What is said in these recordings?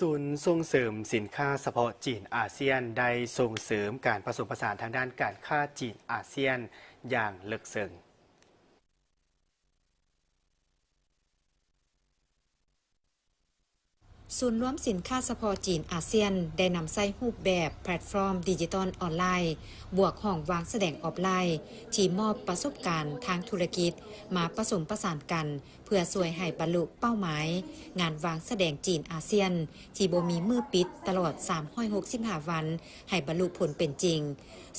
ศูนย์ส่งเสริมสินค้าเฉพาะจีนอาเซียนได้ส่งเสริมการผสมผสานทางด้านการค้าจีนอาเซียนอย่างลึกซึ้งศูนย์รวมสินค้าเฉพาะจีนอาเซียนได้นำใช้รูปแบบแพลตฟอร์มดิจิทัลออนไลน์บวกห้องวางแสดงออฟไลน์ที่มอบประสบการณ์ทางธุรกิจมาผสมประสานกันเพื่อช่วยให้บรรลุเป้าหมายงานวางแสดงจีนอาเซียนที่บ่มีมือปิดตลอด365วันให้บรรลุผลเป็นจริง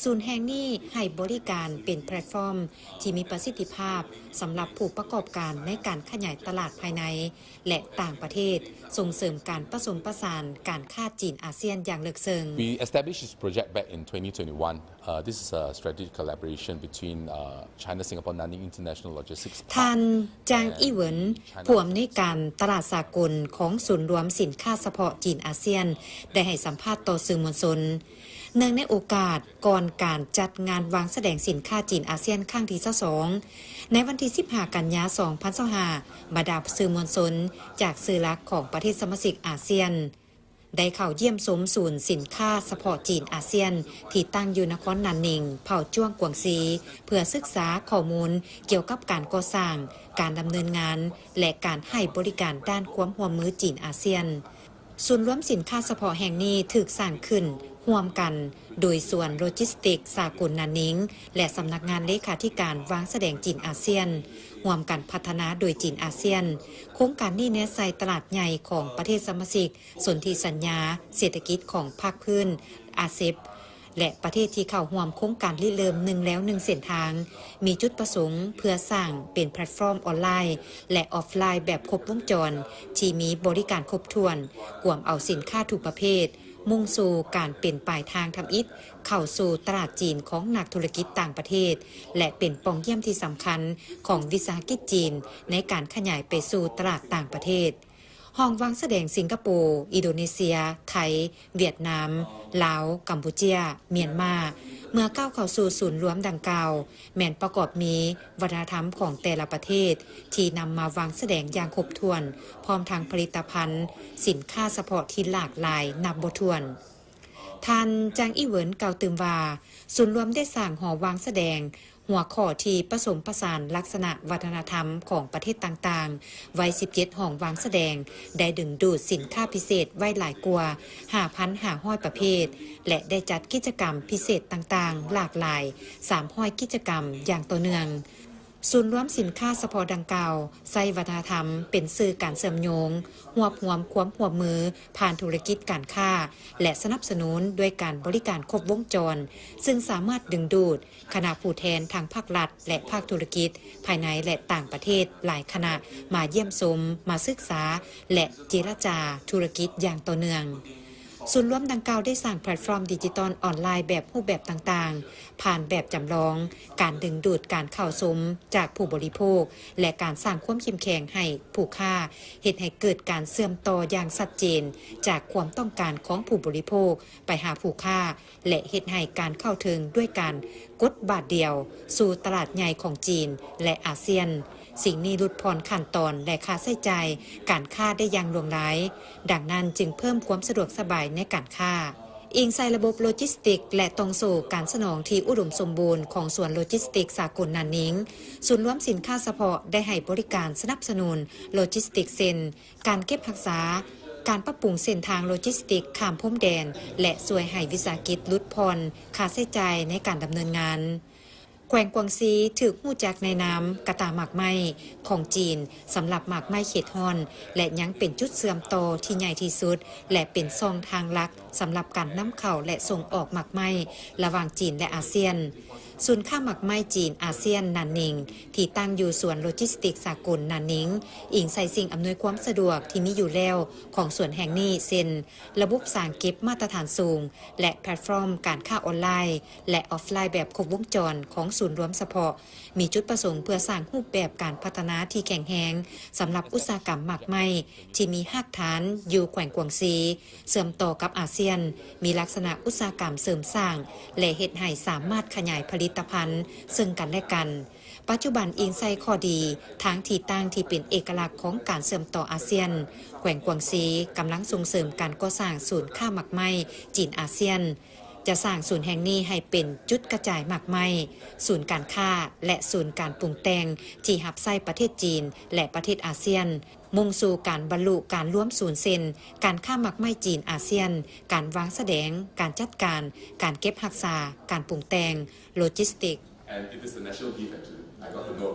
ศูนย์แห่งนี้ให้บริการเป็นแพลตฟอร์มที่มีประสิทธิภาพสำหรับผู้ประกอบการในการขยายตลาดภายในและต่างประเทศส่งเสริมการผสมผสานการค้าจีนอาเซียนอย่างลึกซึ้ง We established this project back in 2021. This is a strategic collaboration between China Singapore Nanning International Logistics Park ท่านจางอี้เหวินผู้อำนวยการตลาดสากลของศูนย์รวมสินค้าเฉพาะจีนอาเซียนได้ให้สัมภาษณ์ต่อสื่อมวลชนเนื่องในโอกาสก่อนการจัดงานวางแสดงสินค้าจีนอาเซียนครั้งที่22ในวันที่15กันยายน2025บรรดาสื่อมวลชนจากสื่อหลักของประเทศสมาชิกอาเซียนได้เข้าเยี่ยมชมศูนย์สินค้าเฉพาะจีนอาเซียนที่ตั้งอยู่นครนันนิงเผ่าจ้วงกวางซีเพื่อศึกษาข้อมูลเกี่ยวกับการก่อสร้างการดำเนินงานและการให้บริการด้านความร่วมมือจีนอาเซียนศูนย์รวมสินค้าเฉพาะแห่งนี้ถูกสร้างขึ้นร่วมกันโดยส่วนโลจิสติกสากลนันนิงและสำนักงานเลขาธิการวางแสดงจีนอาเซียนร่วมกันพัฒนาโดยจีนอาเซียนโครงการนี้แนะใส่ตลาดใหญ่ของประเทศสมาชิกสนธิสัญญาเศรษฐกิจของภาคพื้นอาเซียนและประเทศที่เข้าร่วมโครงการริเริ่ม1แล้ว1เส้นทางมีจุดประสงค์เพื่อสร้างเป็นแพลตฟอร์มออนไลน์และออฟไลน์แบบครบวงจรที่มีบริการครบถ้วนกวมเอาสินค้าทุกประเภทมุ่งสู่การเป็นปลายทางทำอิฐเข้าสู่ตลาดจีนของนักธุรกิจต่างประเทศและเป็นปองเยี่ยมที่สำคัญของวิสาหกิจจีนในการขยายไปสู่ตลาดต่างประเทศห้องวางแสดงสิงคโปร์อินโดนีเซียไทยเวียดนามลาวกัมพูชาเมียนมาเมื่อก้าวเข้าสู่ศูนย์รวมดังกล่าวแม่นประกอบมีวัฒนธรรมของแต่ละประเทศที่นำมาวางแสดงอย่างครบถ้วนพร้อมทางผลิตภัณฑ์สินค้าเฉพาะที่หลากหลายนับบ่ถ้วนท่านจางอี้เหวินกล่าวตื่มว่าศูนย์รวมได้สร้างหอวางแสดงหัวข้อที่ผสมผสานลักษณะวัฒนธรรมของประเทศต่างๆไว้17ห้องวางแสดงได้ดึงดูดสินค้าพิเศษไว้หลายกว่า 5,500 ประเภทและได้จัดกิจกรรมพิเศษต่างๆหลากหลาย300กิจกรรมอย่างต่อเนื่องศูนย์รวมสินค้าเฉพาะดังกล่าวใช้วัฒนธรรมเป็นสื่อการเชื่อมโยงรวบรวมความร่วมมือผ่านธุรกิจการค้าและสนับสนุนด้วยการบริการครบวงจรซึ่งสามารถดึงดูดคณะผู้แทนทางภาครัฐและภาคธุรกิจภายในและต่างประเทศหลายคณะมาเยี่ยมชมมาศึกษาและเจรจาธุรกิจอย่างต่อเนื่องศูนย์รวมดังกล่าวได้สร้างแพลตฟอร์มดิจิทัลออนไลน์แบบรูปแบบต่างๆผ่านแบบจำลองการดึงดูดการเข้าชมจากผู้บริโภคและการสร้างความเข้มแข็งให้ผู้ค้าเฮ็ดให้เกิดการเชื่อมต่ออย่างชัดเจนจากความต้องการของผู้บริโภคไปหาผู้ค้าและเฮ็ดให้การเข้าถึงด้วยการกดบาทเดียวสู่ตลาดใหญ่ของจีนและอาเซียนสิ่งนี้ลดผ่อนขั้นตอนและค่าใช้จ่ายการค้าได้อย่างหลวงหลายดังนั้นจึงเพิ่มความสะดวกสบายในการค้าอิงใส่ระบบโลจิสติกและตรงสู่การสนองที่อุดมสมบูรณ์ของส่วนโลจิสติกสากลนันนิงศูนย์รวมสินค้าเฉพาะได้ให้บริการสนับสนุนโลจิสติกเซ็นการเก็บรักษาการปรับปรุงเส้นทางโลจิสติกข้ามพรมแดนและช่วยให้วิสาหกิจลดผ่อนค่าใช้จ่ายในการดำเนินงานแขวงกวางซีถูกรู้จักในนามกะตาหมากไม้ของจีนสำหรับหมากไม้เขตฮอนและยังเป็นจุดเสื่อมต่อที่ใหญ่ที่สุดและเป็นช่องทางหลักสำหรับการนำเข้าและส่งออกหมากไม้ระหว่างจีนและอาเซียนศูนย์ค้าหมากไม้จีนอาเซียนนันนิงที่ตั้งอยู่ส่วนโลจิสติกสากลนันนิงอิงใส่สิ่งอำนวยความสะดวกที่มีอยู่แล้วของส่วนแห่งนี้เช่นระบบสร้างเก็บมาตรฐานสูงและแพลตฟอร์มการค้าออนไลน์และออฟไลน์แบบครบวงจรของศูนย์รวมเฉพาะมีจุดประสงค์เพื่อสร้างรูปแบบการพัฒนาที่แข็งแรงสำหรับอุตสาหกรรมหมากไม้ที่มีรากฐานอยู่แขวงกวางซีเชื่อมต่อกับอาเซียนมีลักษณะอุตสาหกรรมเสริมสร้างและเฮ็ดให้สามารถขยายผลิต ตภัณฑ์ซึ่งกันและกันปัจจุบันอิงใส่ข้อดีทางที่ตั้งที่เป็นเอกลักษณ์ของการเชื่อมต่ออาเซียนแขวงกวางซีกำลังส่งเสริมการก่อสร้างศูนย์ค้าหมักไม้จีนอาเซียนจะสร้างศูนย์แห่งนี้ให้เป็นจุดกระจายหมักไม้ศูนย์การค้าและศูนย์การปรุงแต่งที่รับใช้ประเทศจีนและประเทศอาเซียนมุ่งสู่การบรรลุการร่วมศูนย์เซ็นการค้าหมักไม้จีนอาเซียนการวางแสดงการจัดการการเก็บรักษาการปรุงแต่งโลจิสติก And it is a national gift actually. I got to know